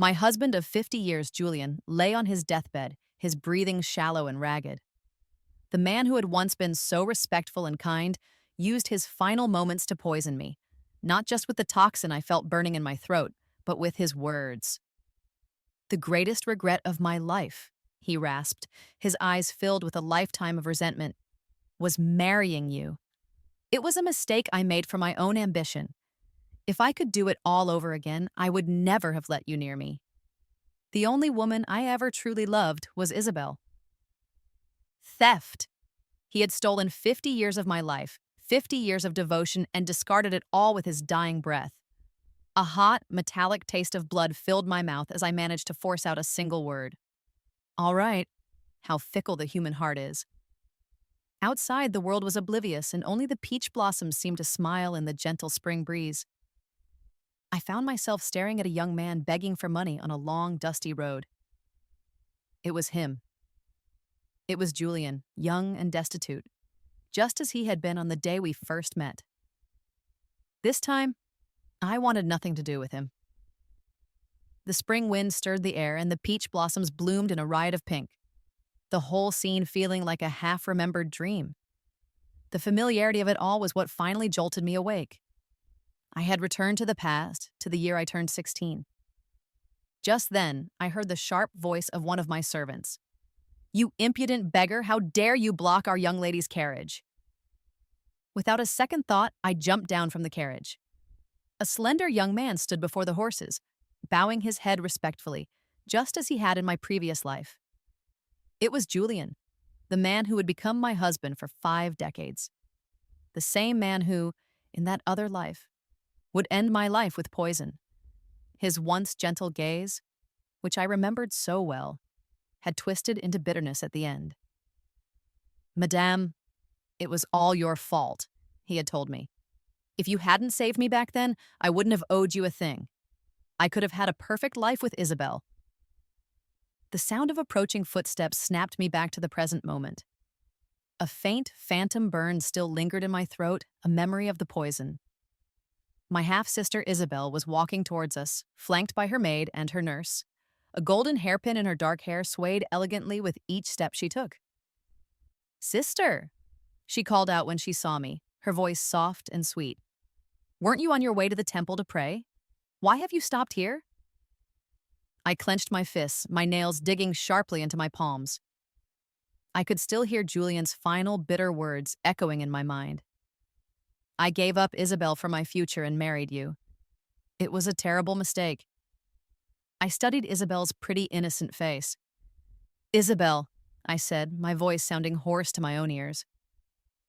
My husband of 50 years, Julian, lay on his deathbed, his breathing shallow and ragged. The man who had once been so respectful and kind used his final moments to poison me, not just with the toxin I felt burning in my throat, but with his words. "The greatest regret of my life," he rasped, his eyes filled with a lifetime of resentment, "was marrying you. It was a mistake I made for my own ambition. If I could do it all over again, I would never have let you near me. The only woman I ever truly loved was Isabelle." Theft. He had stolen 50 years of my life, 50 years of devotion, and discarded it all with his dying breath. A hot, metallic taste of blood filled my mouth as I managed to force out a single word. All right. How fickle the human heart is. Outside, the world was oblivious, and only the peach blossoms seemed to smile in the gentle spring breeze. I found myself staring at a young man begging for money on a long, dusty road. It was him. It was Julian, young and destitute, just as he had been on the day we first met. This time, I wanted nothing to do with him. The spring wind stirred the air, and the peach blossoms bloomed in a riot of pink, the whole scene feeling like a half-remembered dream. The familiarity of it all was what finally jolted me awake. I had returned to the past, to the year I turned 16. Just then, I heard the sharp voice of one of my servants. "You impudent beggar, how dare you block our young lady's carriage?" Without a second thought, I jumped down from the carriage. A slender young man stood before the horses, bowing his head respectfully, just as he had in my previous life. It was Julian, the man who would become my husband for 5 decades. The same man who, in that other life, would end my life with poison. His once gentle gaze, which I remembered so well, had twisted into bitterness at the end. "Madame, it was all your fault," he had told me. "If you hadn't saved me back then, I wouldn't have owed you a thing. I could have had a perfect life with Isabelle." The sound of approaching footsteps snapped me back to the present moment. A faint, phantom burn still lingered in my throat, a memory of the poison. My half-sister Isabelle was walking towards us, flanked by her maid and her nurse. A golden hairpin in her dark hair swayed elegantly with each step she took. "Sister," she called out when she saw me, her voice soft and sweet. "Weren't you on your way to the temple to pray? Why have you stopped here?" I clenched my fists, my nails digging sharply into my palms. I could still hear Julian's final bitter words echoing in my mind. "I gave up Isabelle for my future and married you. It was a terrible mistake." I studied Isabelle's pretty innocent face. "Isabelle," I said, my voice sounding hoarse to my own ears.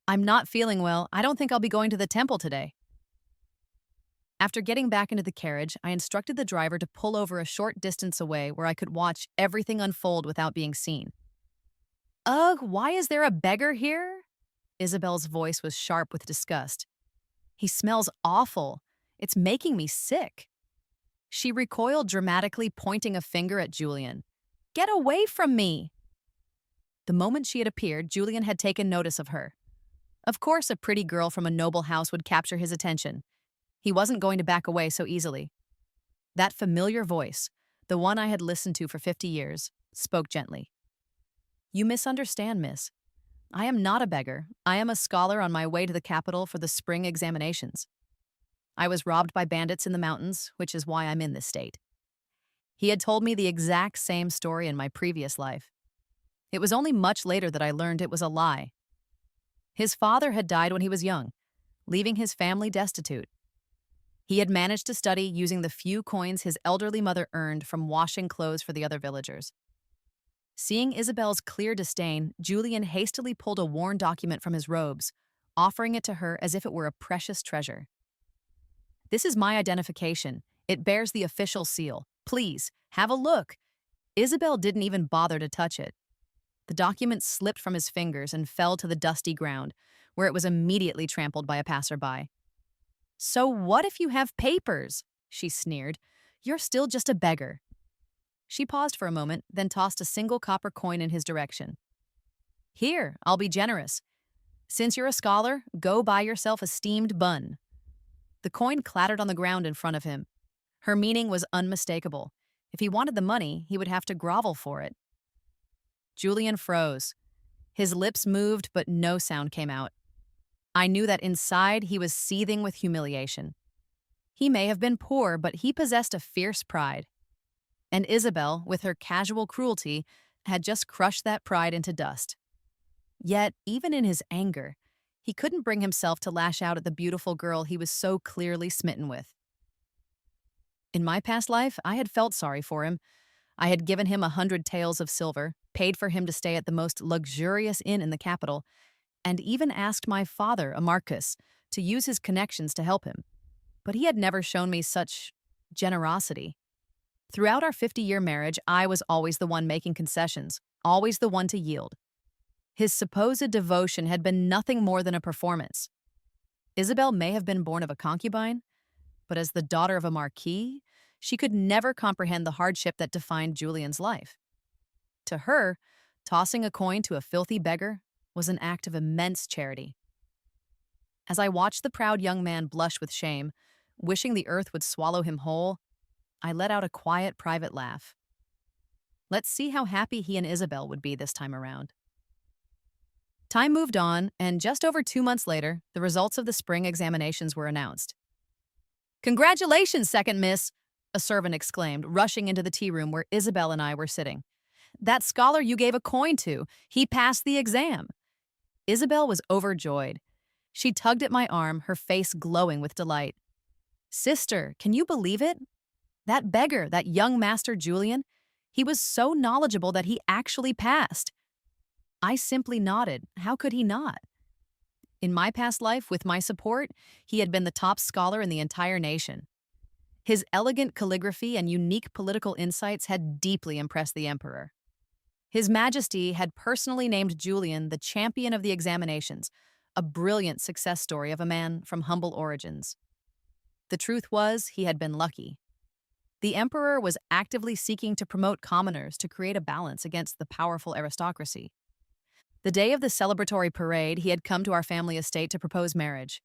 "I'm not feeling well. I don't think I'll be going to the temple today." After getting back into the carriage, I instructed the driver to pull over a short distance away where I could watch everything unfold without being seen. "Ugh, why is there a beggar here?" Isabelle's voice was sharp with disgust. "He smells awful. It's making me sick." She recoiled dramatically, pointing a finger at Julian. "Get away from me!" The moment she had appeared, Julian had taken notice of her. Of course, a pretty girl from a noble house would capture his attention. He wasn't going to back away so easily. That familiar voice, the one I had listened to for 50 years, spoke gently. "You misunderstand, miss. I am not a beggar. I am a scholar on my way to the capital for the spring examinations. I was robbed by bandits in the mountains, which is why I'm in this state." He had told me the exact same story in my previous life. It was only much later that I learned it was a lie. His father had died when he was young, leaving his family destitute. He had managed to study using the few coins his elderly mother earned from washing clothes for the other villagers. Seeing Isabelle's clear disdain, Julian hastily pulled a worn document from his robes, offering it to her as if it were a precious treasure. "This is my identification. It bears the official seal. Please, have a look." Isabelle didn't even bother to touch it. The document slipped from his fingers and fell to the dusty ground, where it was immediately trampled by a passerby. "So what if you have papers?" she sneered. "You're still just a beggar." She paused for a moment, then tossed a single copper coin in his direction. "Here, I'll be generous. Since you're a scholar, go buy yourself a steamed bun." The coin clattered on the ground in front of him. Her meaning was unmistakable. If he wanted the money, he would have to grovel for it. Julian froze. His lips moved, but no sound came out. I knew that inside he was seething with humiliation. He may have been poor, but he possessed a fierce pride. And Isabelle, with her casual cruelty, had just crushed that pride into dust. Yet, even in his anger, he couldn't bring himself to lash out at the beautiful girl he was so clearly smitten with. In my past life, I had felt sorry for him. I had given him 100 taels of silver, paid for him to stay at the most luxurious inn in the capital, and even asked my father, a marquis, to use his connections to help him. But he had never shown me such generosity. Throughout our 50-year marriage, I was always the one making concessions, always the one to yield. His supposed devotion had been nothing more than a performance. Isabelle may have been born of a concubine, but as the daughter of a marquis, she could never comprehend the hardship that defined Julian's life. To her, tossing a coin to a filthy beggar was an act of immense charity. As I watched the proud young man blush with shame, wishing the earth would swallow him whole, I let out a quiet, private laugh. Let's see how happy he and Isabelle would be this time around. Time moved on, and just over 2 months later, the results of the spring examinations were announced. "Congratulations, second miss!" a servant exclaimed, rushing into the tea room where Isabelle and I were sitting. "That scholar you gave a coin to, he passed the exam." Isabelle was overjoyed. She tugged at my arm, her face glowing with delight. "Sister, can you believe it? That beggar, that young Master Julian, he was so knowledgeable that he actually passed." I simply nodded. How could he not? In my past life, with my support, he had been the top scholar in the entire nation. His elegant calligraphy and unique political insights had deeply impressed the emperor. His Majesty had personally named Julian the champion of the examinations, a brilliant success story of a man from humble origins. The truth was, he had been lucky. The emperor was actively seeking to promote commoners to create a balance against the powerful aristocracy. The day of the celebratory parade, he had come to our family estate to propose marriage.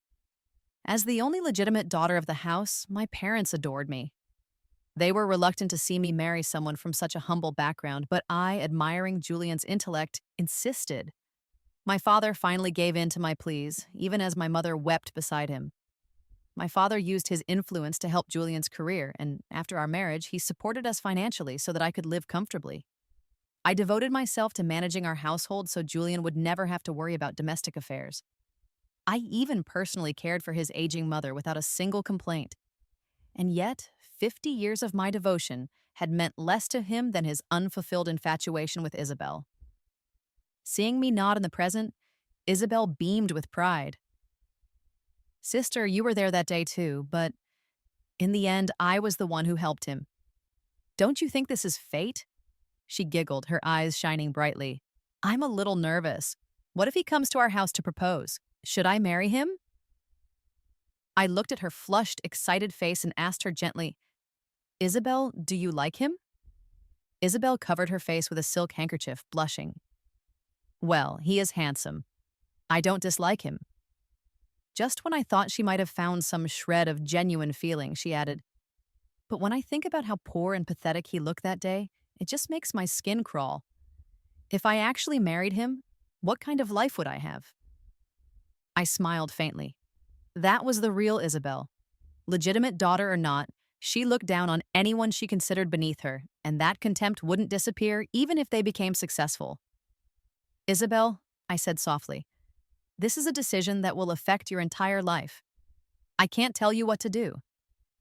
As the only legitimate daughter of the house, my parents adored me. They were reluctant to see me marry someone from such a humble background, but I, admiring Julian's intellect, insisted. My father finally gave in to my pleas, even as my mother wept beside him. My father used his influence to help Julian's career, and after our marriage, he supported us financially so that I could live comfortably. I devoted myself to managing our household so Julian would never have to worry about domestic affairs. I even personally cared for his aging mother without a single complaint. And yet, 50 years of my devotion had meant less to him than his unfulfilled infatuation with Isabelle. Seeing me nod in the present, Isabelle beamed with pride. "Sister, you were there that day too, but in the end, I was the one who helped him. Don't you think this is fate?" She giggled, her eyes shining brightly. "I'm a little nervous. What if he comes to our house to propose? Should I marry him?" I looked at her flushed, excited face and asked her gently, "Isabelle, do you like him?" Isabelle covered her face with a silk handkerchief, blushing. "Well, he is handsome. I don't dislike him." Just when I thought she might have found some shred of genuine feeling, she added, "But when I think about how poor and pathetic he looked that day, it just makes my skin crawl. If I actually married him, what kind of life would I have?" I smiled faintly. That was the real Isabelle. Legitimate daughter or not, she looked down on anyone she considered beneath her, and that contempt wouldn't disappear even if they became successful. "Isabelle," I said softly, "this is a decision that will affect your entire life. I can't tell you what to do,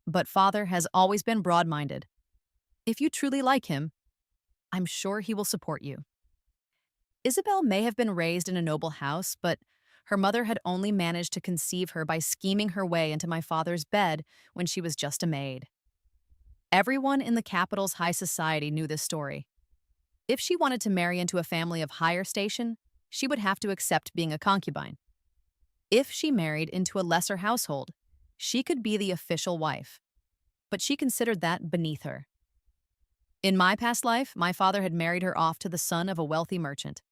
but Father has always been broad-minded. If you truly like him, I'm sure he will support you." Isabelle may have been raised in a noble house, but her mother had only managed to conceive her by scheming her way into my father's bed when she was just a maid. Everyone in the capital's high society knew this story. If she wanted to marry into a family of higher station, she would have to accept being a concubine. If she married into a lesser household, she could be the official wife. But she considered that beneath her. In my past life, my father had married her off to the son of a wealthy merchant.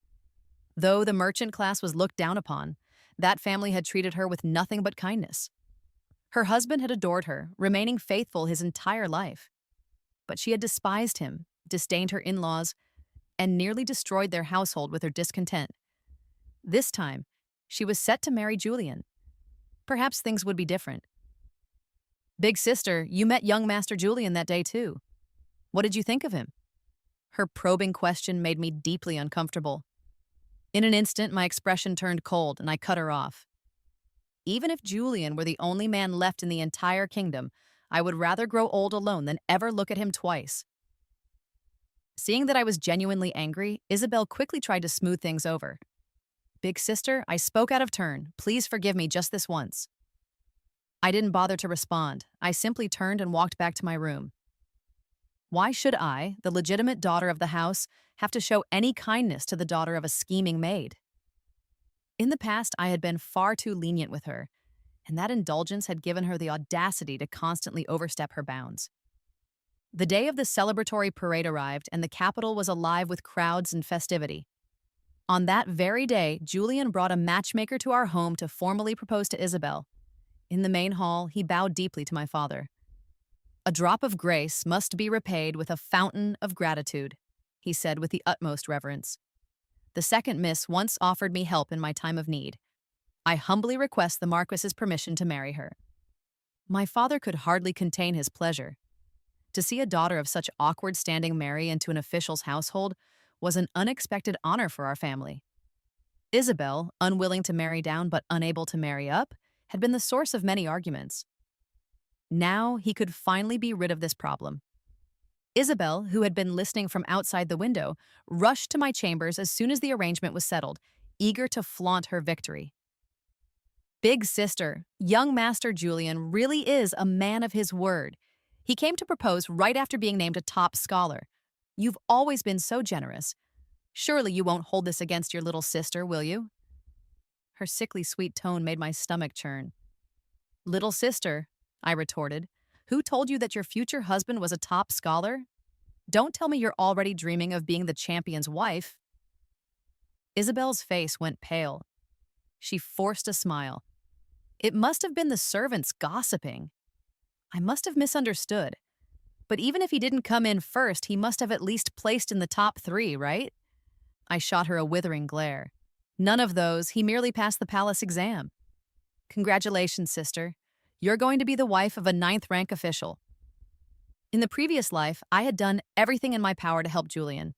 Though the merchant class was looked down upon, that family had treated her with nothing but kindness. Her husband had adored her, remaining faithful his entire life. But she had despised him, disdained her in-laws, and nearly destroyed their household with her discontent. This time, she was set to marry Julian. Perhaps things would be different. Big sister, you met young Master Julian that day too. What did you think of him? Her probing question made me deeply uncomfortable. In an instant, my expression turned cold and I cut her off. Even if Julian were the only man left in the entire kingdom, I would rather grow old alone than ever look at him twice. Seeing that I was genuinely angry, Isabelle quickly tried to smooth things over. Big sister, I spoke out of turn. Please forgive me just this once. I didn't bother to respond. I simply turned and walked back to my room. Why should I, the legitimate daughter of the house, have to show any kindness to the daughter of a scheming maid? In the past, I had been far too lenient with her, and that indulgence had given her the audacity to constantly overstep her bounds. The day of the celebratory parade arrived, and the capital was alive with crowds and festivity. On that very day, Julian brought a matchmaker to our home to formally propose to Isabelle. In the main hall, he bowed deeply to my father. A drop of grace must be repaid with a fountain of gratitude, he said with the utmost reverence. The second miss once offered me help in my time of need. I humbly request the Marquis's permission to marry her. My father could hardly contain his pleasure. To see a daughter of such awkward standing marry into an official's household was an unexpected honor for our family. Isabelle, unwilling to marry down but unable to marry up, had been the source of many arguments. Now he could finally be rid of this problem. Isabelle, who had been listening from outside the window, rushed to my chambers as soon as the arrangement was settled, eager to flaunt her victory. Big sister, young Master Julian really is a man of his word. He came to propose right after being named a top scholar. You've always been so generous. Surely you won't hold this against your little sister, will you? Her sickly sweet tone made my stomach churn. Little sister, I retorted, who told you that your future husband was a top scholar? Don't tell me you're already dreaming of being the champion's wife. Isabelle's face went pale. She forced a smile. It must have been the servants gossiping. I must have misunderstood. But even if he didn't come in first, he must have at least placed in the top 3, right? I shot her a withering glare. None of those, he merely passed the palace exam. Congratulations, sister. You're going to be the wife of a 9th-rank official. In the previous life, I had done everything in my power to help Julian.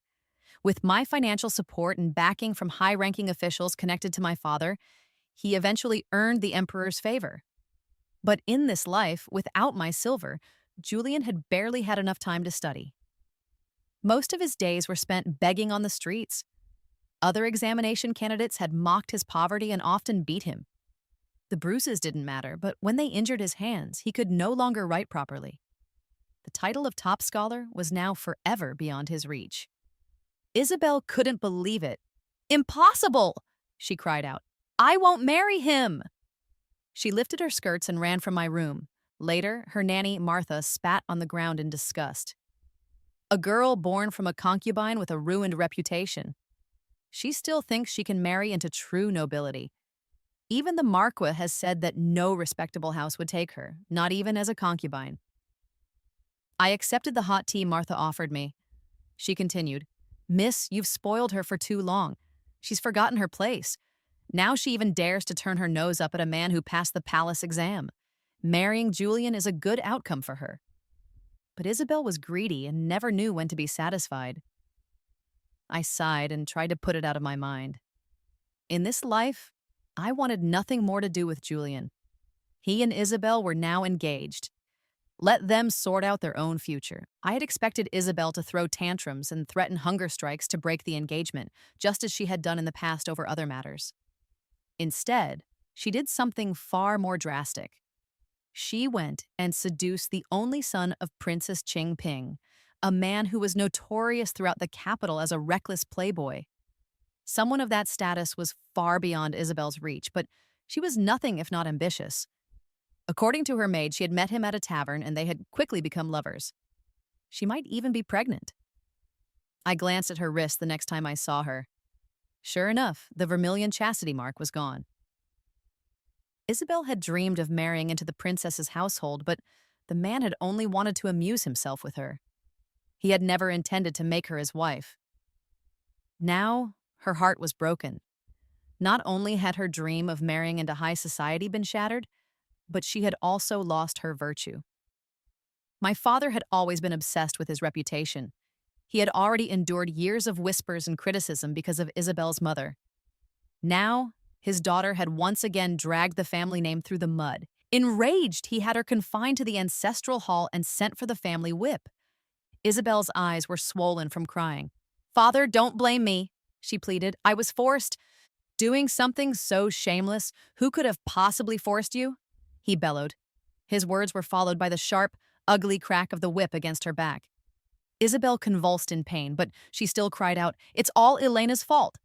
With my financial support and backing from high-ranking officials connected to my father, he eventually earned the emperor's favor. But in this life, without my silver, Julian had barely had enough time to study. Most of his days were spent begging on the streets. Other examination candidates had mocked his poverty and often beat him. The bruises didn't matter, but when they injured his hands, he could no longer write properly. The title of top scholar was now forever beyond his reach. Isabelle couldn't believe it. "Impossible!" she cried out. "I won't marry him!" She lifted her skirts and ran from my room. Later, her nanny, Martha, spat on the ground in disgust. A girl born from a concubine with a ruined reputation. She still thinks she can marry into true nobility. Even the Marquis has said that no respectable house would take her, not even as a concubine. I accepted the hot tea Martha offered me. She continued, "Miss, you've spoiled her for too long. She's forgotten her place. Now she even dares to turn her nose up at a man who passed the palace exam. Marrying Julian is a good outcome for her." But Isabelle was greedy and never knew when to be satisfied. I sighed and tried to put it out of my mind. In this life, I wanted nothing more to do with Julian. He and Isabelle were now engaged. Let them sort out their own future. I had expected Isabelle to throw tantrums and threaten hunger strikes to break the engagement, just as she had done in the past over other matters. Instead, she did something far more drastic. She went and seduced the only son of Princess Qingping, a man who was notorious throughout the capital as a reckless playboy. Someone of that status was far beyond Isabelle's reach, but she was nothing if not ambitious. According to her maid, she had met him at a tavern and they had quickly become lovers. She might even be pregnant. I glanced at her wrist the next time I saw her. Sure enough, the vermilion chastity mark was gone. Isabelle had dreamed of marrying into the princess's household, but the man had only wanted to amuse himself with her. He had never intended to make her his wife. Now, her heart was broken. Not only had her dream of marrying into high society been shattered, but she had also lost her virtue. My father had always been obsessed with his reputation. He had already endured years of whispers and criticism because of Isabelle's mother. Now, his daughter had once again dragged the family name through the mud. Enraged, he had her confined to the ancestral hall and sent for the family whip. Isabelle's eyes were swollen from crying. "Father, don't blame me," she pleaded. "I was forced. Doing something so shameless. Who could have possibly forced you?" He bellowed. His words were followed by the sharp, ugly crack of the whip against her back. Isabelle convulsed in pain, but she still cried out, "It's all Elena's fault.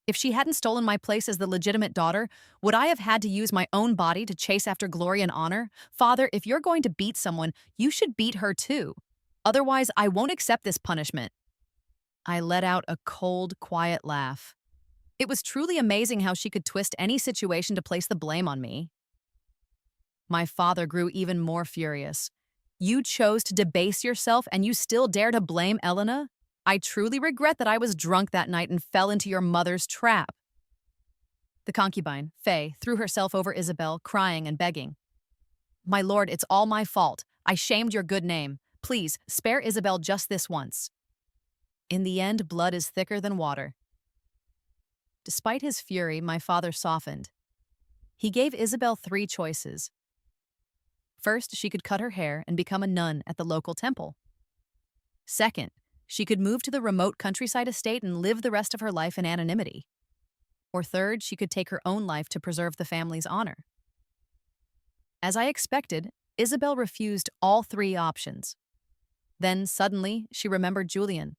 If she hadn't stolen my place as the legitimate daughter, would I have had to use my own body to chase after glory and honor? Father, if you're going to beat someone, you should beat her too. Otherwise, I won't accept this punishment." I let out a cold, quiet laugh. It was truly amazing how she could twist any situation to place the blame on me. My father grew even more furious. "You chose to debase yourself and you still dare to blame Elena? I truly regret that I was drunk that night and fell into your mother's trap." The concubine, Faye, threw herself over Isabelle, crying and begging. "My lord, it's all my fault. I shamed your good name. Please, spare Isabelle just this once." In the end, blood is thicker than water. Despite his fury, my father softened. He gave Isabelle 3 choices. First, she could cut her hair and become a nun at the local temple. Second, she could move to the remote countryside estate and live the rest of her life in anonymity. Or third, she could take her own life to preserve the family's honor. As I expected, Isabelle refused all 3 options. Then, suddenly, she remembered Julian.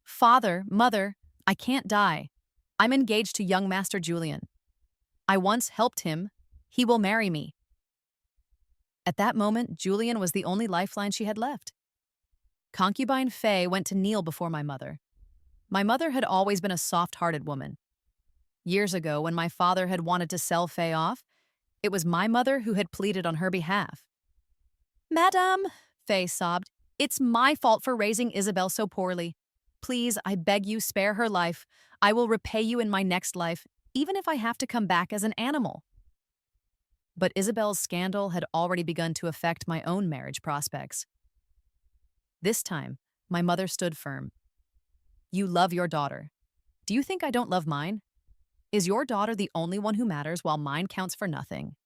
"Father, mother, I can't die. I'm engaged to young Master Julian. I once helped him. He will marry me." At that moment, Julian was the only lifeline she had left. Concubine Faye went to kneel before my mother. My mother had always been a soft-hearted woman. Years ago, when my father had wanted to sell Faye off, it was my mother who had pleaded on her behalf. "Madame," Faye sobbed, "it's my fault for raising Isabelle so poorly. Please, I beg you, spare her life. I will repay you in my next life, even if I have to come back as an animal." But Isabelle's scandal had already begun to affect my own marriage prospects. This time, my mother stood firm. "You love your daughter. Do you think I don't love mine? Is your daughter the only one who matters while mine counts for nothing?"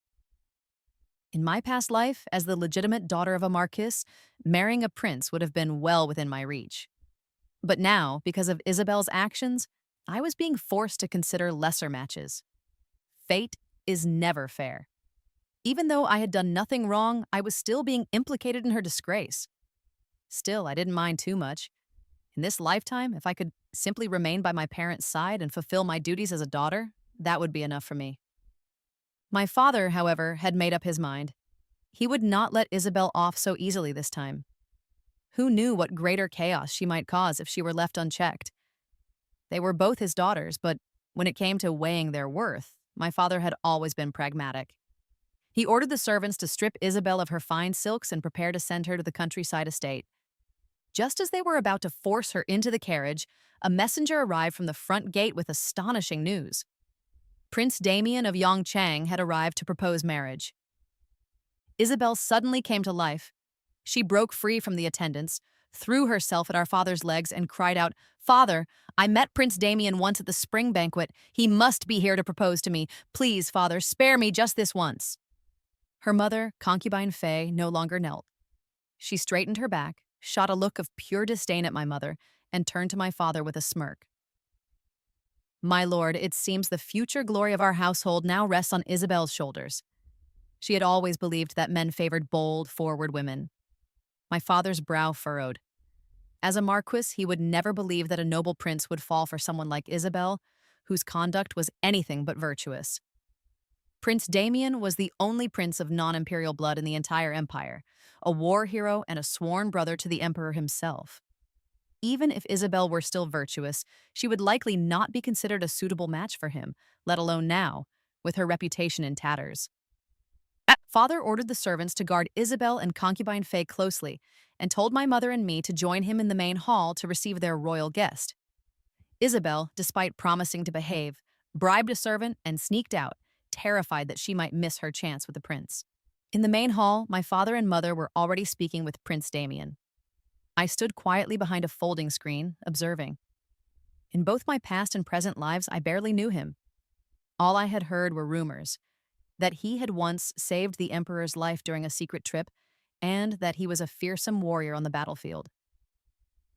In my past life, as the legitimate daughter of a marquis, marrying a prince would have been well within my reach. But now, because of Isabelle's actions, I was being forced to consider lesser matches. Fate is never fair. Even though I had done nothing wrong, I was still being implicated in her disgrace. Still, I didn't mind too much. In this lifetime, if I could simply remain by my parents' side and fulfill my duties as a daughter, that would be enough for me. My father, however, had made up his mind. He would not let Isabelle off so easily this time. Who knew what greater chaos she might cause if she were left unchecked? They were both his daughters, but when it came to weighing their worth, my father had always been pragmatic. He ordered the servants to strip Isabelle of her fine silks and prepare to send her to the countryside estate. Just as they were about to force her into the carriage, a messenger arrived from the front gate with astonishing news. Prince Damien of Yongchang had arrived to propose marriage. Isabelle suddenly came to life. She broke free from the attendants, threw herself at our father's legs, and cried out, "Father, I met Prince Damien once at the spring banquet. He must be here to propose to me. Please, father, spare me just this once." Her mother, concubine Faye, no longer knelt. She straightened her back, shot a look of pure disdain at my mother, and turned to my father with a smirk. "My lord, it seems the future glory of our household now rests on Isabelle's shoulders." She had always believed that men favored bold, forward women. My father's brow furrowed. As a marquis, he would never believe that a noble prince would fall for someone like Isabelle, whose conduct was anything but virtuous. Prince Damien was the only prince of non-imperial blood in the entire empire, a war hero and a sworn brother to the emperor himself. Even if Isabelle were still virtuous, she would likely not be considered a suitable match for him, let alone now, with her reputation in tatters. Father ordered the servants to guard Isabelle and concubine Faye closely and told my mother and me to join him in the main hall to receive their royal guest. Isabelle, despite promising to behave, bribed a servant and sneaked out, terrified that she might miss her chance with the prince. In the main hall, my father and mother were already speaking with Prince Damien. I stood quietly behind a folding screen, observing. In both my past and present lives, I barely knew him. All I had heard were rumors that he had once saved the emperor's life during a secret trip, and that he was a fearsome warrior on the battlefield.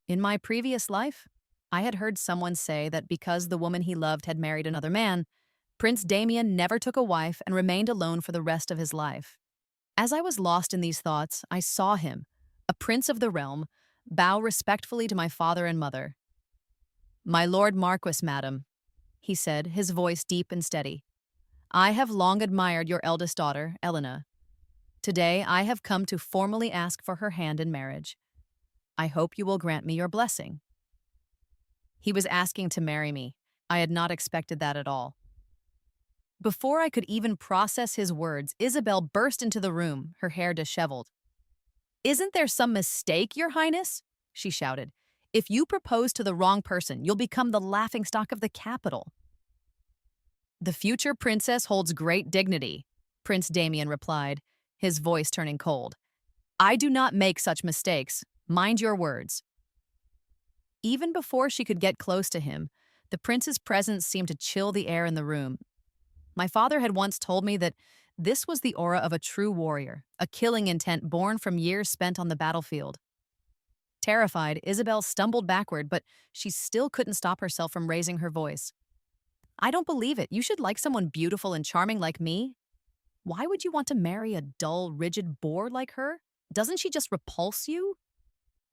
In my previous life, I had heard someone say that because the woman he loved had married another man, Prince Damien never took a wife and remained alone for the rest of his life. As I was lost in these thoughts, I saw him, a prince of the realm, bow respectfully to my father and mother. "My lord Marquis, madam," he said, his voice deep and steady. "I have long admired your eldest daughter, Elena. Today, I have come to formally ask for her hand in marriage. I hope you will grant me your blessing." He was asking to marry me. I had not expected that at all. Before I could even process his words, Isabelle burst into the room, her hair disheveled. "Isn't there some mistake, Your Highness?" she shouted. "If you propose to the wrong person, you'll become the laughingstock of the capital." "The future princess holds great dignity," Prince Damien replied, his voice turning cold. "I do not make such mistakes. Mind your words." Even before she could get close to him, the prince's presence seemed to chill the air in the room. My father had once told me that this was the aura of a true warrior, a killing intent born from years spent on the battlefield. Terrified, Isabelle stumbled backward, but she still couldn't stop herself from raising her voice. "I don't believe it. You should like someone beautiful and charming like me. Why would you want to marry a dull, rigid bore like her? Doesn't she just repulse you?"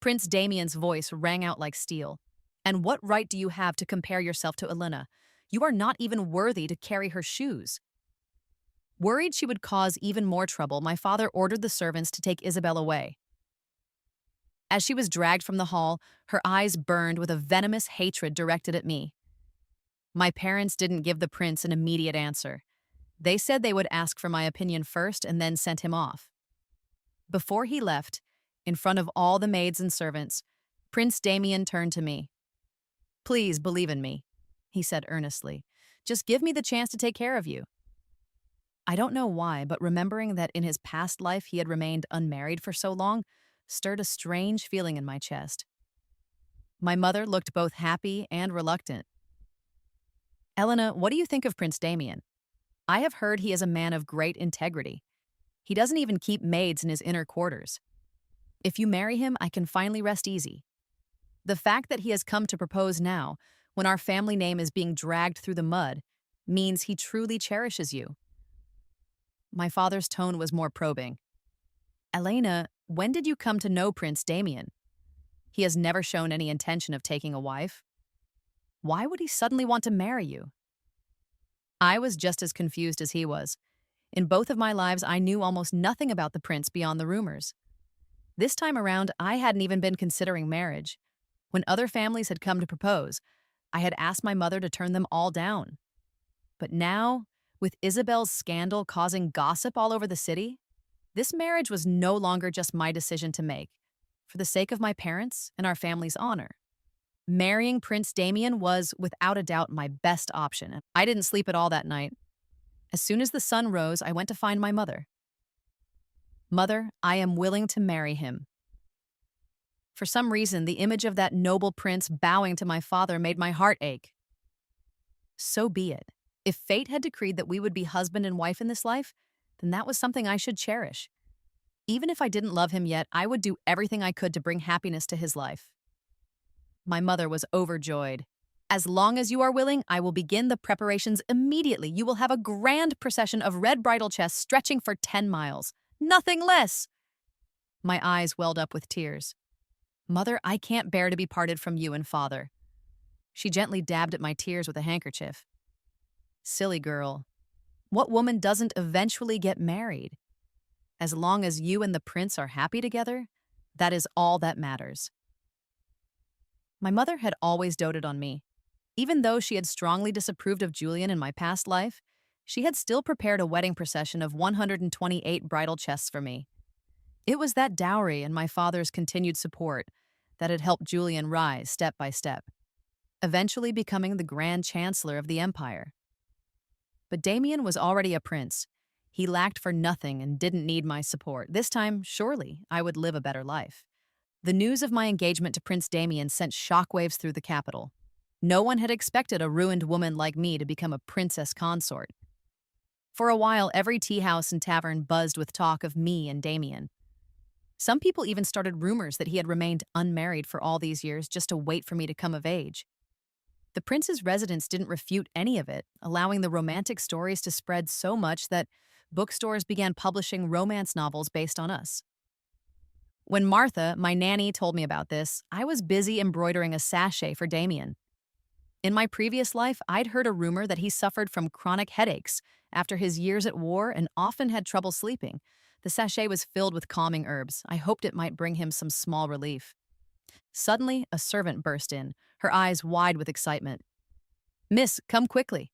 Prince Damien's voice rang out like steel. "And what right do you have to compare yourself to Elena? You are not even worthy to carry her shoes." Worried she would cause even more trouble, my father ordered the servants to take Isabelle away. As she was dragged from the hall, her eyes burned with a venomous hatred directed at me. My parents didn't give the prince an immediate answer. They said they would ask for my opinion first and then sent him off. Before he left, in front of all the maids and servants, Prince Damien turned to me. "Please believe in me," he said earnestly. "Just give me the chance to take care of you." I don't know why, but remembering that in his past life he had remained unmarried for so long stirred a strange feeling in my chest. My mother looked both happy and reluctant. "Elena, what do you think of Prince Damien? I have heard he is a man of great integrity. He doesn't even keep maids in his inner quarters. If you marry him, I can finally rest easy. The fact that he has come to propose now, when our family name is being dragged through the mud, means he truly cherishes you." My father's tone was more probing. "Elena, when did you come to know Prince Damien? He has never shown any intention of taking a wife. Why would he suddenly want to marry you?" I was just as confused as he was. In both of my lives, I knew almost nothing about the prince beyond the rumors. This time around, I hadn't even been considering marriage. When other families had come to propose, I had asked my mother to turn them all down. But now, with Isabelle's scandal causing gossip all over the city, this marriage was no longer just my decision to make, for the sake of my parents and our family's honor. Marrying Prince Damien was, without a doubt, my best option. I didn't sleep at all that night. As soon as the sun rose, I went to find my mother. "Mother, I am willing to marry him." For some reason, the image of that noble prince bowing to my father made my heart ache. So be it. If fate had decreed that we would be husband and wife in this life, then that was something I should cherish. Even if I didn't love him yet, I would do everything I could to bring happiness to his life. My mother was overjoyed. "As long as you are willing, I will begin the preparations immediately. You will have a grand procession of red bridal chests stretching for 10 miles. Nothing less." My eyes welled up with tears. "Mother, I can't bear to be parted from you and father." She gently dabbed at my tears with a handkerchief. "Silly girl. What woman doesn't eventually get married? As long as you and the prince are happy together, that is all that matters." My mother had always doted on me. Even though she had strongly disapproved of Julian in my past life, She had still prepared a wedding procession of 128 bridal chests for me. It was that dowry and my father's continued support that had helped Julian rise step by step, eventually becoming the Grand Chancellor of the Empire. But Damien was already a prince. He lacked for nothing and didn't need my support. This time, surely, I would live a better life. The news of my engagement to Prince Damien sent shockwaves through the capital. No one had expected a ruined woman like me to become a princess consort. For a while, every tea house and tavern buzzed with talk of me and Damien. Some people even started rumors that he had remained unmarried for all these years just to wait for me to come of age. The prince's residence didn't refute any of it, allowing the romantic stories to spread so much that bookstores began publishing romance novels based on us. When Martha, my nanny, told me about this, I was busy embroidering a sachet for Damien. In my previous life, I'd heard a rumor that he suffered from chronic headaches after his years at war and often had trouble sleeping. The sachet was filled with calming herbs. I hoped it might bring him some small relief. Suddenly, a servant burst in, her eyes wide with excitement. "Miss, come quickly.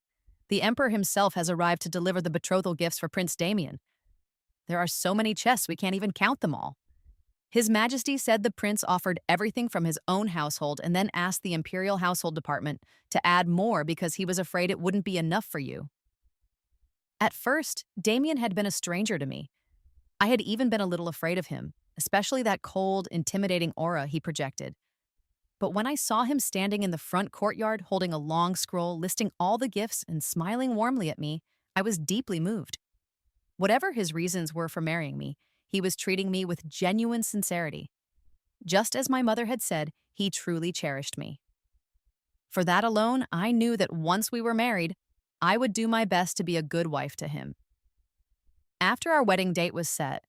The Emperor himself has arrived to deliver the betrothal gifts for Prince Damien. There are so many chests we can't even count them all." His Majesty said the prince offered everything from his own household and then asked the Imperial Household Department to add more because he was afraid it wouldn't be enough for you. At first, Damien had been a stranger to me. I had even been a little afraid of him, especially that cold, intimidating aura he projected. But when I saw him standing in the front courtyard holding a long scroll listing all the gifts and smiling warmly at me, I was deeply moved. Whatever his reasons were for marrying me, he was treating me with genuine sincerity. Just as my mother had said, he truly cherished me. For that alone, I knew that once we were married, I would do my best to be a good wife to him. After our wedding date was set,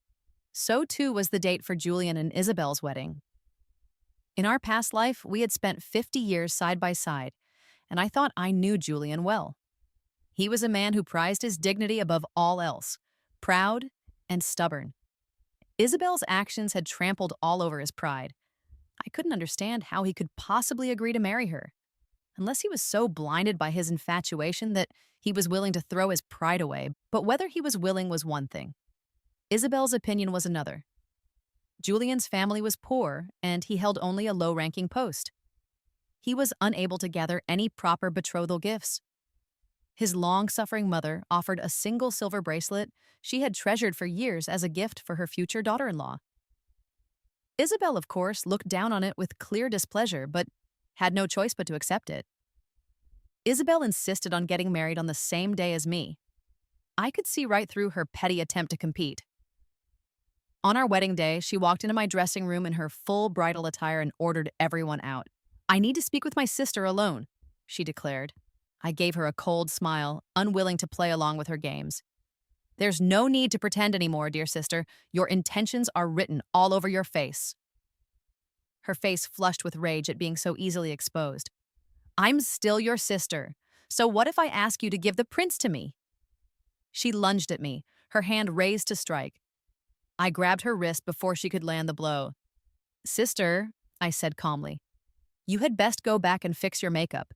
so too was the date for Julian and Isabelle's wedding. In our past life, we had spent 50 years side by side, and I thought I knew Julian well. He was a man who prized his dignity above all else, proud and stubborn. Isabelle's actions had trampled all over his pride. I couldn't understand how he could possibly agree to marry her, unless he was so blinded by his infatuation that he was willing to throw his pride away. But whether he was willing was one thing. Isabelle's opinion was another. Julian's family was poor, and he held only a low-ranking post. He was unable to gather any proper betrothal gifts. His long-suffering mother offered a single silver bracelet she had treasured for years as a gift for her future daughter-in-law. Isabelle, of course, looked down on it with clear displeasure, but had no choice but to accept it. Isabelle insisted on getting married on the same day as me. I could see right through her petty attempt to compete. On our wedding day, she walked into my dressing room in her full bridal attire and ordered everyone out. "I need to speak with my sister alone," she declared. I gave her a cold smile, unwilling to play along with her games. "There's no need to pretend anymore, dear sister. Your intentions are written all over your face." Her face flushed with rage at being so easily exposed. "I'm still your sister. So what if I ask you to give the prince to me?" She lunged at me, her hand raised to strike. I grabbed her wrist before she could land the blow. "Sister," I said calmly, "you had best go back and fix your makeup.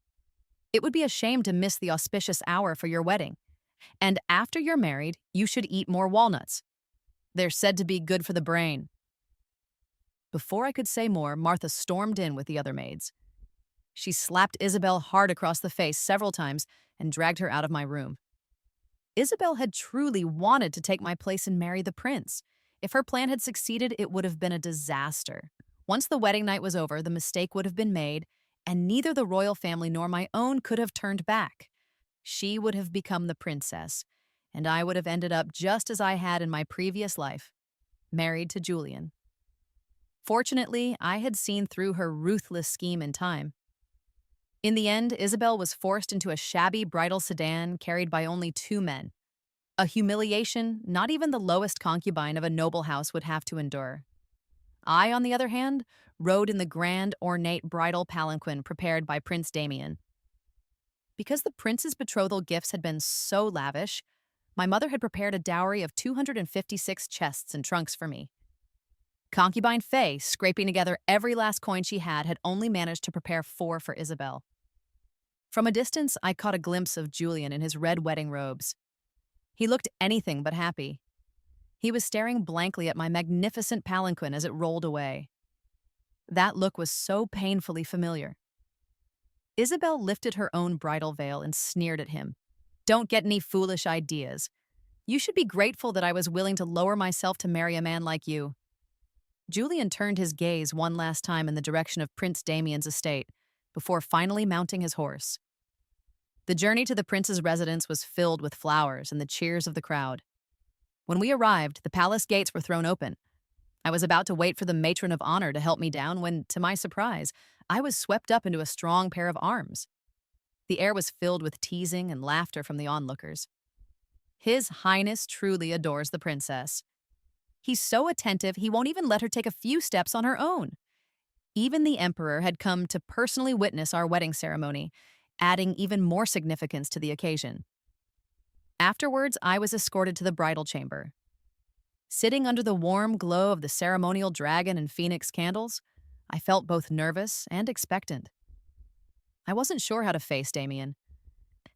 It would be a shame to miss the auspicious hour for your wedding. And after you're married, you should eat more walnuts. They're said to be good for the brain." Before I could say more, Martha stormed in with the other maids. She slapped Isabelle hard across the face several times and dragged her out of my room. Isabelle had truly wanted to take my place and marry the prince. If her plan had succeeded, it would have been a disaster. Once the wedding night was over, the mistake would have been made, and neither the royal family nor my own could have turned back. She would have become the princess, and I would have ended up just as I had in my previous life, married to Julian. Fortunately, I had seen through her ruthless scheme in time. In the end, Isabelle was forced into a shabby bridal sedan carried by only 2 men. A humiliation not even the lowest concubine of a noble house would have to endure. I, on the other hand, rode in the grand, ornate bridal palanquin prepared by Prince Damien. Because the prince's betrothal gifts had been so lavish, my mother had prepared a dowry of 256 chests and trunks for me. Concubine Faye, scraping together every last coin she had only managed to prepare 4 for Isabelle. From a distance, I caught a glimpse of Julian in his red wedding robes. He looked anything but happy. He was staring blankly at my magnificent palanquin as it rolled away. That look was so painfully familiar. Isabelle lifted her own bridal veil and sneered at him. "Don't get any foolish ideas. You should be grateful that I was willing to lower myself to marry a man like you." Julian turned his gaze one last time in the direction of Prince Damien's estate, before finally mounting his horse. The journey to the prince's residence was filled with flowers and the cheers of the crowd. When we arrived, the palace gates were thrown open. I was about to wait for the matron of honor to help me down when, to my surprise, I was swept up into a strong pair of arms. The air was filled with teasing and laughter from the onlookers. His Highness truly adores the princess. He's so attentive, he won't even let her take a few steps on her own. Even the emperor had come to personally witness our wedding ceremony, adding even more significance to the occasion. Afterwards, I was escorted to the bridal chamber. Sitting under the warm glow of the ceremonial dragon and phoenix candles, I felt both nervous and expectant. I wasn't sure how to face Damien.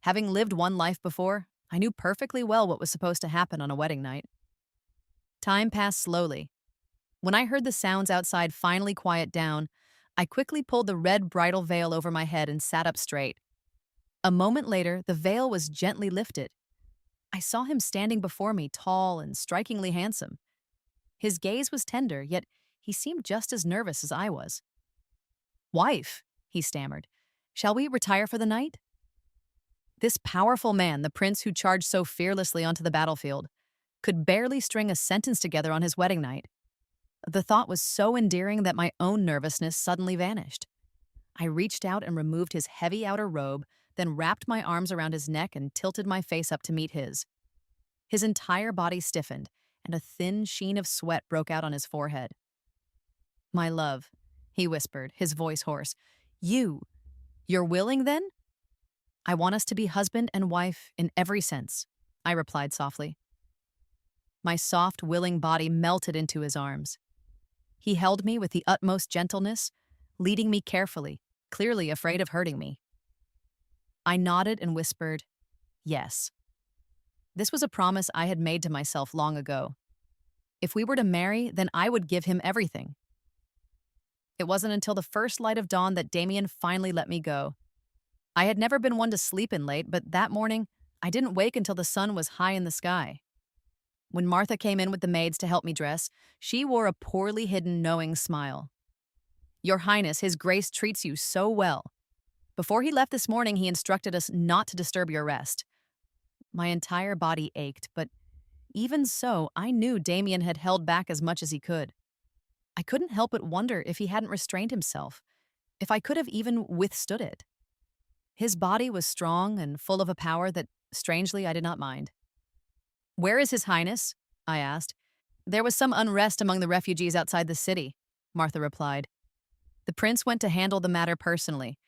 Having lived one life before, I knew perfectly well what was supposed to happen on a wedding night. Time passed slowly. When I heard the sounds outside finally quiet down, I quickly pulled the red bridal veil over my head and sat up straight. A moment later, the veil was gently lifted. I saw him standing before me, tall and strikingly handsome. His gaze was tender, yet he seemed just as nervous as I was. "Wife," he stammered, "shall we retire for the night?" This powerful man, the prince who charged so fearlessly onto the battlefield, could barely string a sentence together on his wedding night. The thought was so endearing that my own nervousness suddenly vanished. I reached out and removed his heavy outer robe, then wrapped my arms around his neck and tilted my face up to meet his. His entire body stiffened, and a thin sheen of sweat broke out on his forehead. "My love," he whispered, his voice hoarse. You're willing then?" "I want us to be husband and wife in every sense," I replied softly. My soft, willing body melted into his arms. He held me with the utmost gentleness, leading me carefully, clearly afraid of hurting me. I nodded and whispered, "Yes." This was a promise I had made to myself long ago. If we were to marry, then I would give him everything. It wasn't until the first light of dawn that Damien finally let me go. I had never been one to sleep in late, but that morning, I didn't wake until the sun was high in the sky. When Martha came in with the maids to help me dress, she wore a poorly hidden, knowing smile. "Your Highness, His Grace treats you so well. Before he left this morning, he instructed us not to disturb your rest." My entire body ached, but even so, I knew Damien had held back as much as he could. I couldn't help but wonder if he hadn't restrained himself, if I could have even withstood it. His body was strong and full of a power that, strangely, I did not mind. "Where is His Highness?" I asked. "There was some unrest among the refugees outside the city," Martha replied. "The prince went to handle the matter personally.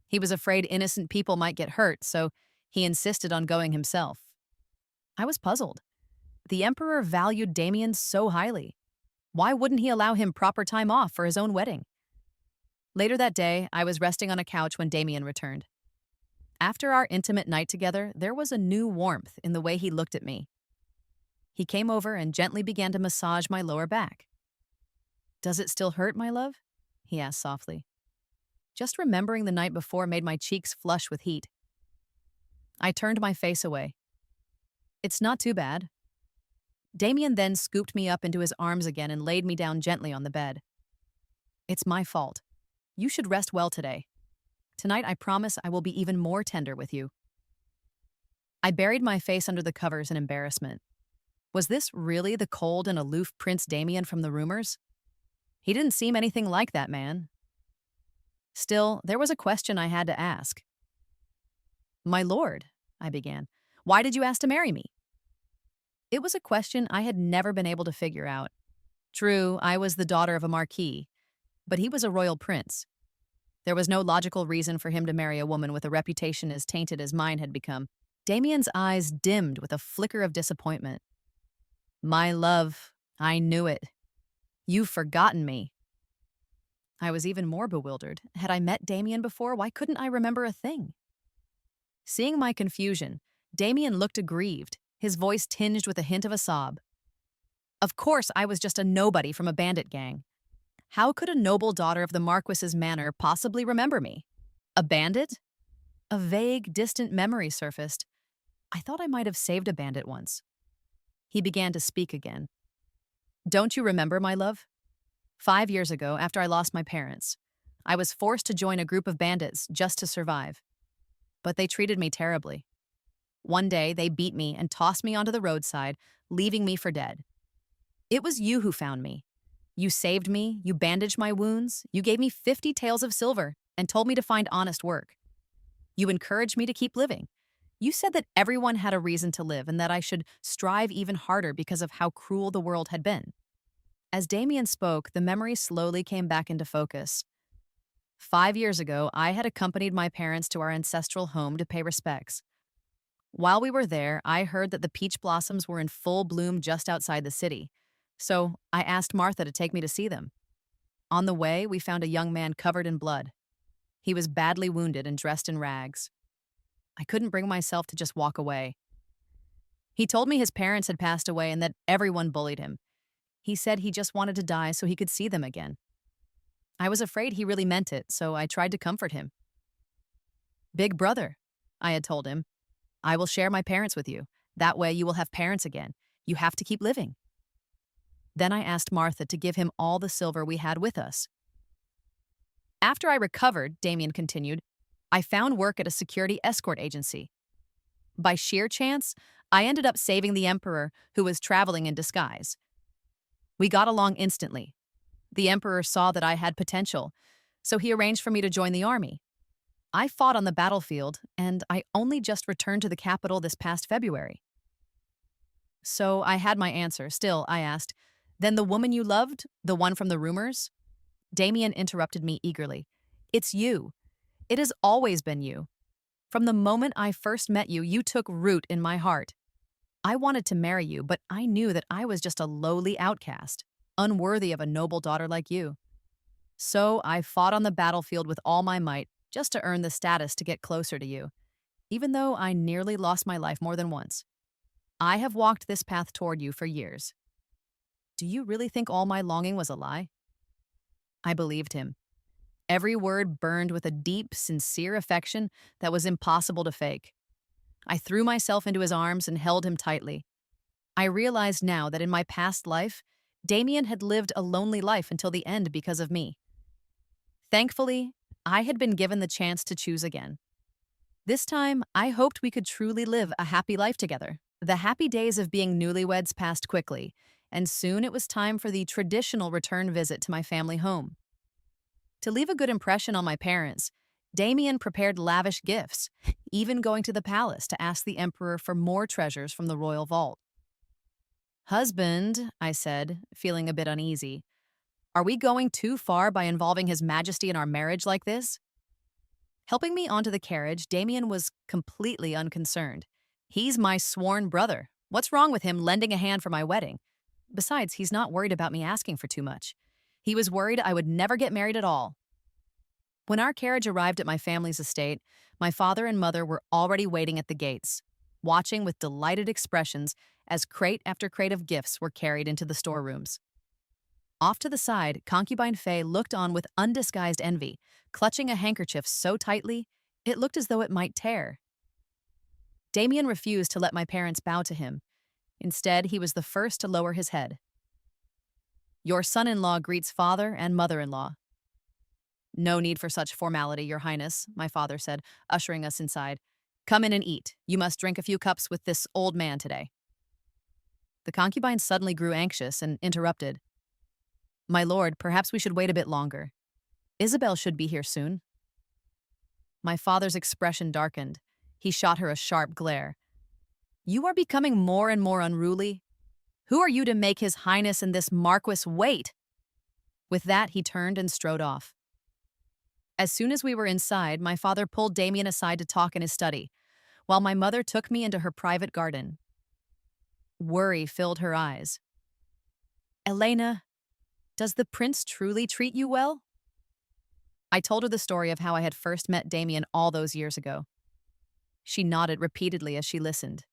He was afraid innocent people might get hurt, so he insisted on going himself." I was puzzled. The emperor valued Damien so highly. Why wouldn't he allow him proper time off for his own wedding? Later that day, I was resting on a couch when Damien returned. After our intimate night together, there was a new warmth in the way he looked at me. He came over and gently began to massage my lower back. "Does it still hurt, my love?" he asked softly. Just remembering the night before made my cheeks flush with heat. I turned my face away. "It's not too bad." Damien then scooped me up into his arms again and laid me down gently on the bed. "It's my fault. You should rest well today. Tonight I promise I will be even more tender with you." I buried my face under the covers in embarrassment. Was this really the cold and aloof Prince Damien from the rumors? He didn't seem anything like that man. Still, there was a question I had to ask. "My lord," I began, "why did you ask to marry me?" It was a question I had never been able to figure out. True, I was the daughter of a marquis, but he was a royal prince. There was no logical reason for him to marry a woman with a reputation as tainted as mine had become. Damien's eyes dimmed with a flicker of disappointment. "My love, I knew it. You've forgotten me." I was even more bewildered. Had I met Damien before? Why couldn't I remember a thing? Seeing my confusion, Damien looked aggrieved, his voice tinged with a hint of a sob. Of course, I was just a nobody from a bandit gang. How could a noble daughter of the Marquis's manor possibly remember me? A bandit? A vague, distant memory surfaced. I thought I might have saved a bandit once. He began to speak again. Don't you remember, my love? 5 years ago, after I lost my parents, I was forced to join a group of bandits just to survive. But they treated me terribly. One day, they beat me and tossed me onto the roadside, leaving me for dead. It was you who found me. You saved me, you bandaged my wounds, you gave me 50 taels of silver, and told me to find honest work. You encouraged me to keep living. You said that everyone had a reason to live and that I should strive even harder because of how cruel the world had been. As Damien spoke, the memory slowly came back into focus. 5 years ago, I had accompanied my parents to our ancestral home to pay respects. While we were there, I heard that the peach blossoms were in full bloom just outside the city, so I asked Martha to take me to see them. On the way, we found a young man covered in blood. He was badly wounded and dressed in rags. I couldn't bring myself to just walk away. He told me his parents had passed away and that everyone bullied him. He said he just wanted to die so he could see them again. I was afraid he really meant it, so I tried to comfort him. Big brother, I had told him, I will share my parents with you. That way you will have parents again. You have to keep living. Then I asked Martha to give him all the silver we had with us. After I recovered, Damien continued, I found work at a security escort agency. By sheer chance, I ended up saving the Emperor, who was traveling in disguise. We got along instantly. The Emperor saw that I had potential, so he arranged for me to join the army. I fought on the battlefield, and I only just returned to the capital this past February. So I had my answer. Still, I asked, then the woman you loved, the one from the rumors? Damien interrupted me eagerly. It's you. It has always been you. From the moment I first met you, you took root in my heart. I wanted to marry you, but I knew that I was just a lowly outcast, unworthy of a noble daughter like you. So I fought on the battlefield with all my might, just to earn the status to get closer to you, even though I nearly lost my life more than once. I have walked this path toward you for years. Do you really think all my longing was a lie? I believed him. Every word burned with a deep, sincere affection that was impossible to fake. I threw myself into his arms and held him tightly. I realized now that in my past life, Damien had lived a lonely life until the end because of me. Thankfully, I had been given the chance to choose again. This time, I hoped we could truly live a happy life together. The happy days of being newlyweds passed quickly, and soon it was time for the traditional return visit to my family home. To leave a good impression on my parents, Damien prepared lavish gifts, even going to the palace to ask the emperor for more treasures from the royal vault. Husband, I said, feeling a bit uneasy, are we going too far by involving His Majesty in our marriage like this? Helping me onto the carriage, Damien was completely unconcerned. He's my sworn brother. What's wrong with him lending a hand for my wedding? Besides, he's not worried about me asking for too much. He was worried I would never get married at all. When our carriage arrived at my family's estate, my father and mother were already waiting at the gates, watching with delighted expressions as crate after crate of gifts were carried into the storerooms. Off to the side, concubine Faye looked on with undisguised envy, clutching a handkerchief so tightly it looked as though it might tear. Damien refused to let my parents bow to him. Instead, he was the first to lower his head. Your son-in-law greets father and mother-in-law. No need for such formality, Your Highness, my father said, ushering us inside. Come in and eat. You must drink a few cups with this old man today. The concubine suddenly grew anxious and interrupted. My lord, perhaps we should wait a bit longer. Isabelle should be here soon. My father's expression darkened. He shot her a sharp glare. You are becoming more and more unruly. Who are you to make His Highness and this Marquis wait? With that, he turned and strode off. As soon as we were inside, my father pulled Damien aside to talk in his study, while my mother took me into her private garden. Worry filled her eyes. Elena, does the prince truly treat you well? I told her the story of how I had first met Damien all those years ago. She nodded repeatedly as she listened.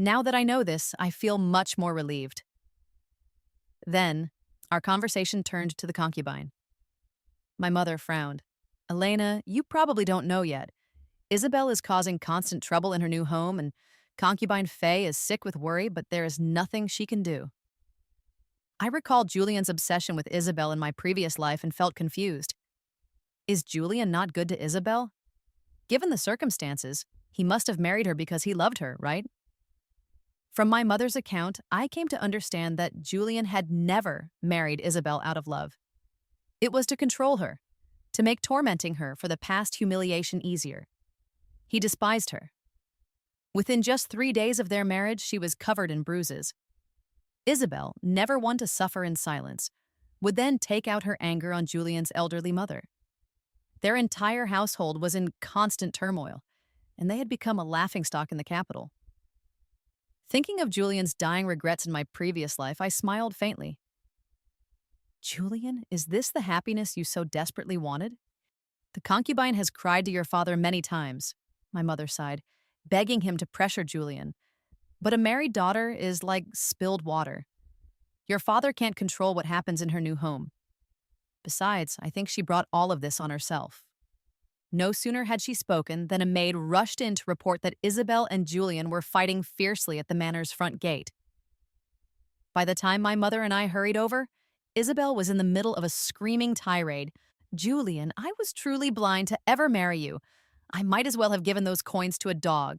Now that I know this, I feel much more relieved. Then, our conversation turned to the concubine. My mother frowned. Elena, you probably don't know yet. Isabelle is causing constant trouble in her new home, and concubine Faye is sick with worry, but there is nothing she can do. I recalled Julian's obsession with Isabelle in my previous life and felt confused. Is Julian not good to Isabelle? Given the circumstances, he must have married her because he loved her, right? From my mother's account, I came to understand that Julian had never married Isabelle out of love. It was to control her, to make tormenting her for the past humiliation easier. He despised her. Within just 3 days of their marriage, she was covered in bruises. Isabelle, never one to suffer in silence, would then take out her anger on Julian's elderly mother. Their entire household was in constant turmoil, and they had become a laughingstock in the capital. Thinking of Julian's dying regrets in my previous life, I smiled faintly. Julian, is this the happiness you so desperately wanted? The concubine has cried to your father many times, my mother sighed, begging him to pressure Julian. But a married daughter is like spilled water. Your father can't control what happens in her new home. Besides, I think she brought all of this on herself. No sooner had she spoken than a maid rushed in to report that Isabelle and Julian were fighting fiercely at the manor's front gate. By the time my mother and I hurried over, Isabelle was in the middle of a screaming tirade. Julian, I was truly blind to ever marry you. I might as well have given those coins to a dog.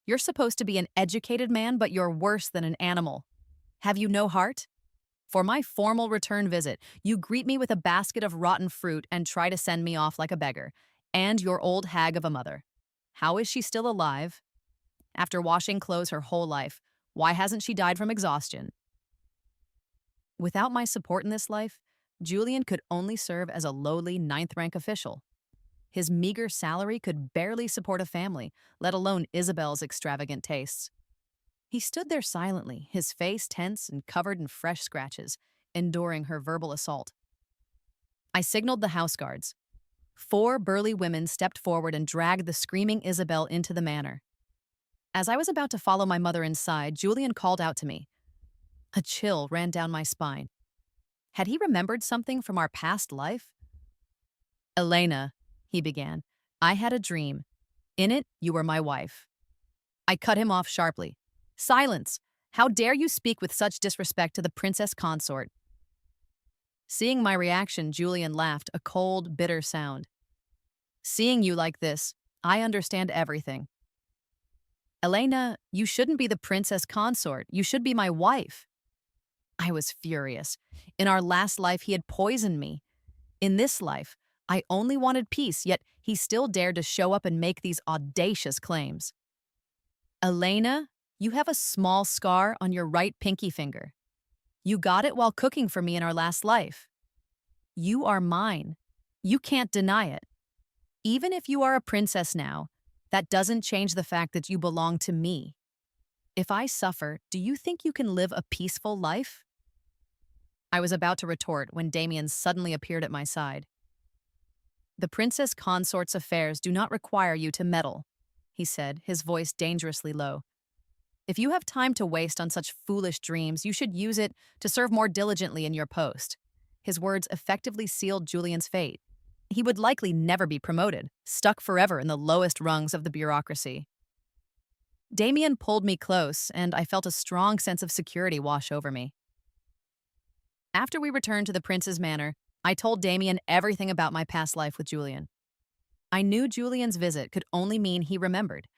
You're supposed to be an educated man, but you're worse than an animal. Have you no heart? For my formal return visit, you greet me with a basket of rotten fruit and try to send me off like a beggar. And your old hag of a mother. How is she still alive? After washing clothes her whole life, why hasn't she died from exhaustion? Without my support in this life, Julian could only serve as a lowly ninth-rank official. His meager salary could barely support a family, let alone Isabelle's extravagant tastes. He stood there silently, his face tense and covered in fresh scratches, enduring her verbal assault. I signaled the house guards. 4 burly women stepped forward and dragged the screaming Isabelle into the manor. As I was about to follow my mother inside, Julian called out to me. A chill ran down my spine. Had he remembered something from our past life? Elena, he began, I had a dream. In it, you were my wife. I cut him off sharply. Silence! How dare you speak with such disrespect to the princess consort? Seeing my reaction, Julian laughed, a cold, bitter sound. Seeing you like this, I understand everything. Elena, you shouldn't be the princess consort. You should be my wife. I was furious. In our last life, he had poisoned me. In this life, I only wanted peace, yet he still dared to show up and make these audacious claims. Elena, you have a small scar on your right pinky finger. You got it while cooking for me in our last life. You are mine. You can't deny it. Even if you are a princess now, that doesn't change the fact that you belong to me. If I suffer, do you think you can live a peaceful life? I was about to retort when Damien suddenly appeared at my side. The princess consort's affairs do not require you to meddle, he said, his voice dangerously low. If you have time to waste on such foolish dreams, you should use it to serve more diligently in your post. His words effectively sealed Julian's fate. He would likely never be promoted, stuck forever in the lowest rungs of the bureaucracy. Damien pulled me close, and I felt a strong sense of security wash over me. After we returned to the prince's manor, I told Damien everything about my past life with Julian. I knew Julian's visit could only mean he remembered,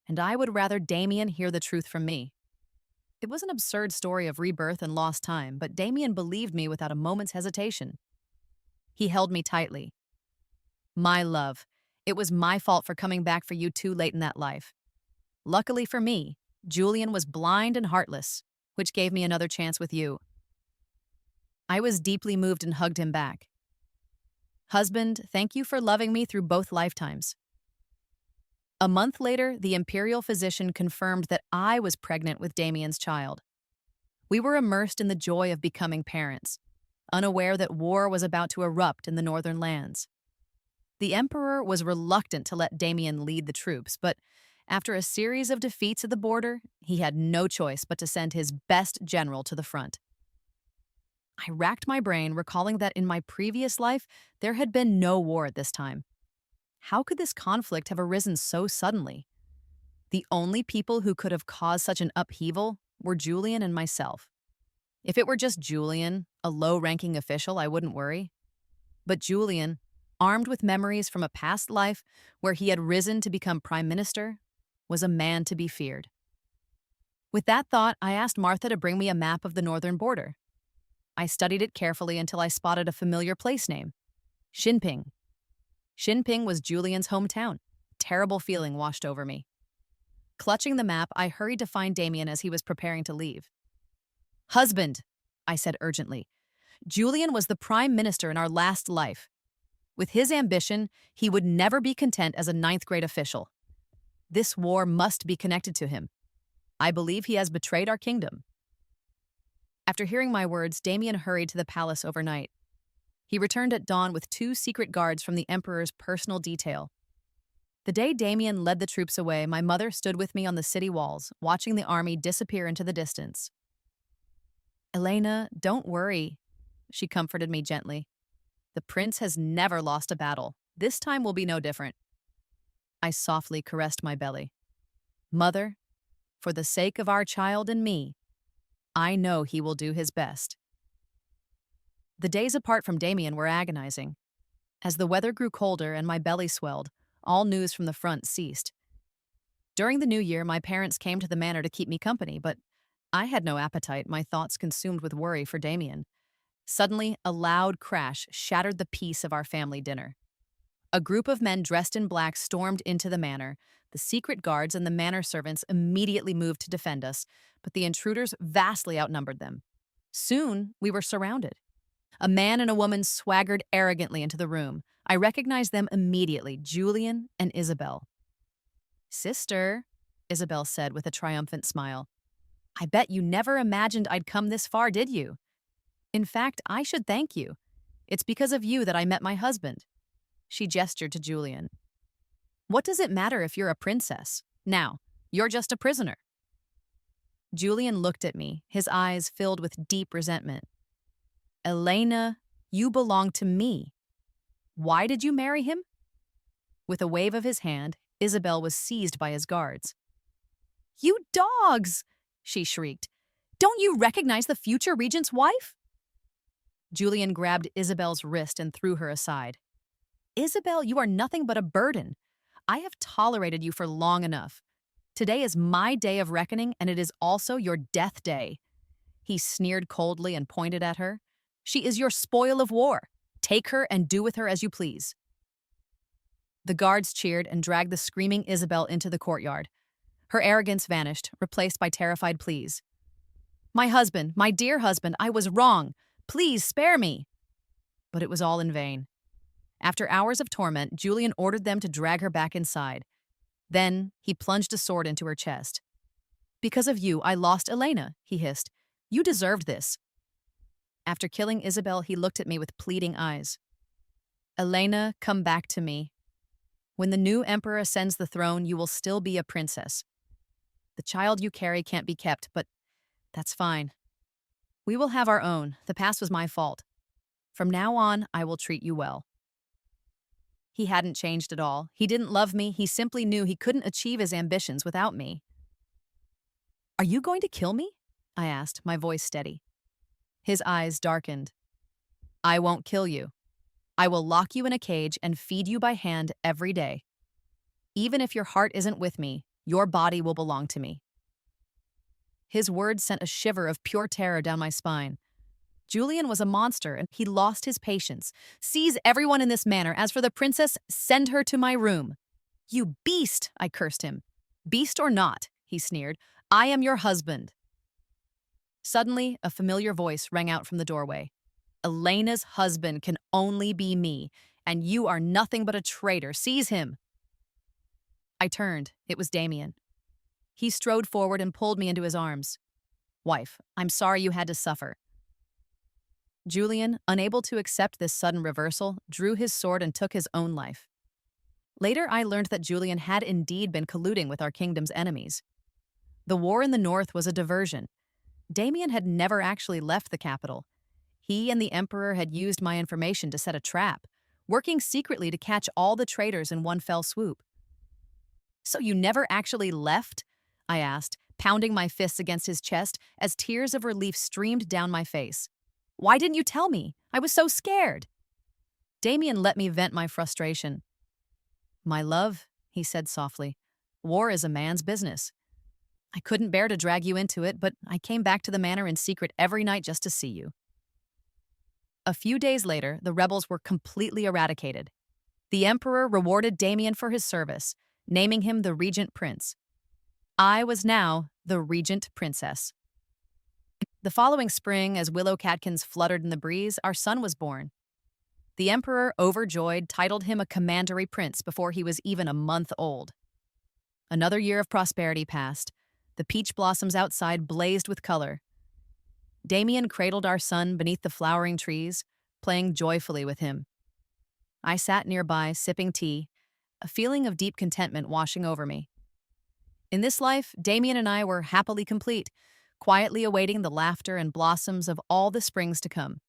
and I would rather Damien hear the truth from me. It was an absurd story of rebirth and lost time, but Damien believed me without a moment's hesitation. He held me tightly. My love, it was my fault for coming back for you too late in that life. Luckily for me, Julian was blind and heartless, which gave me another chance with you. I was deeply moved and hugged him back. Husband, thank you for loving me through both lifetimes. A month later, the imperial physician confirmed that I was pregnant with Damien's child. We were immersed in the joy of becoming parents, unaware that war was about to erupt in the northern lands. The emperor was reluctant to let Damien lead the troops, but After a series of defeats at the border, he had no choice but to send his best general to the front. I racked my brain, recalling that in my previous life, there had been no war at this time. How could this conflict have arisen so suddenly? The only people who could have caused such an upheaval were Julian and myself. If it were just Julian, a low-ranking official, I wouldn't worry. But Julian, armed with memories from a past life where he had risen to become prime minister, was a man to be feared. With that thought, I asked Martha to bring me a map of the northern border. I studied it carefully until I spotted a familiar place name, Xinping. Xinping was Julian's hometown. Terrible feeling washed over me. Clutching the map, I hurried to find Damien as he was preparing to leave. "Husband," I said urgently, "Julian was the prime minister in our last life. With his ambition, he would never be content as a ninth-grade official. This war must be connected to him. I believe he has betrayed our kingdom." After hearing my words, Damien hurried to the palace overnight. He returned at dawn with 2 secret guards from the emperor's personal detail. The day Damien led the troops away, my mother stood with me on the city walls, watching the army disappear into the distance. "Elena, don't worry," she comforted me gently. "The prince has never lost a battle. This time will be no different." I softly caressed my belly. "Mother, for the sake of our child and me, I know he will do his best." The days apart from Damien were agonizing. As the weather grew colder and my belly swelled, all news from the front ceased. During the new year, my parents came to the manor to keep me company, but I had no appetite, my thoughts consumed with worry for Damien. Suddenly, a loud crash shattered the peace of our family dinner. A group of men dressed in black stormed into the manor. The secret guards and the manor servants immediately moved to defend us, but the intruders vastly outnumbered them. Soon, we were surrounded. A man and a woman swaggered arrogantly into the room. I recognized them immediately, Julian and Isabelle. "Sister," Isabelle said with a triumphant smile, "I bet you never imagined I'd come this far, did you? In fact, I should thank you. It's because of you that I met my husband." She gestured to Julian. "What does it matter if you're a princess? Now, you're just a prisoner." Julian looked at me, his eyes filled with deep resentment. "Elena, you belong to me. Why did you marry him?" With a wave of his hand, Isabelle was seized by his guards. "You dogs!" she shrieked. "Don't you recognize the future regent's wife?" Julian grabbed Isabelle's wrist and threw her aside. "Isabelle, you are nothing but a burden. I have tolerated you for long enough. Today is my day of reckoning, and it is also your death day." He sneered coldly and pointed at her. "She is your spoil of war. Take her and do with her as you please." The guards cheered and dragged the screaming Isabelle into the courtyard. Her arrogance vanished, replaced by terrified pleas. "My husband, my dear husband, I was wrong. Please spare me." But it was all in vain. After hours of torment, Julian ordered them to drag her back inside. Then he plunged a sword into her chest. "Because of you, I lost Elena," he hissed. "You deserved this." After killing Isabelle, he looked at me with pleading eyes. "Elena, come back to me. When the new emperor ascends the throne, you will still be a princess. The child you carry can't be kept, but that's fine. We will have our own. The past was my fault. From now on, I will treat you well." He hadn't changed at all. He didn't love me. He simply knew he couldn't achieve his ambitions without me. "Are you going to kill me?" I asked, my voice steady. His eyes darkened. "I won't kill you. I will lock you in a cage and feed you by hand every day. Even if your heart isn't with me, your body will belong to me." His words sent a shiver of pure terror down my spine. Julian was a monster, and he lost his patience. "Seize everyone in this manor. As for the princess, send her to my room." "You beast!" I cursed him. "Beast or not," he sneered, "I am your husband." Suddenly, a familiar voice rang out from the doorway. "Elena's husband can only be me, and you are nothing but a traitor. Seize him." I turned. It was Damien. He strode forward and pulled me into his arms. "Wife, I'm sorry you had to suffer." Julian, unable to accept this sudden reversal, drew his sword and took his own life. Later, I learned that Julian had indeed been colluding with our kingdom's enemies. The war in the north was a diversion. Damien had never actually left the capital. He and the Emperor had used my information to set a trap, working secretly to catch all the traitors in one fell swoop. "So you never actually left?" I asked, pounding my fists against his chest as tears of relief streamed down my face. "Why didn't you tell me? I was so scared." Damien let me vent my frustration. "My love," he said softly, "war is a man's business. I couldn't bear to drag you into it, but I came back to the manor in secret every night just to see you." A few days later, the rebels were completely eradicated. The Emperor rewarded Damien for his service, naming him the Regent Prince. I was now the Regent Princess. The following spring, as willow catkins fluttered in the breeze, our son was born. The Emperor, overjoyed, titled him a commandery prince before he was even a month old. Another year of prosperity passed. The peach blossoms outside blazed with color. Damien cradled our son beneath the flowering trees, playing joyfully with him. I sat nearby, sipping tea, a feeling of deep contentment washing over me. In this life, Damien and I were happily complete, quietly awaiting the laughter and blossoms of all the springs to come.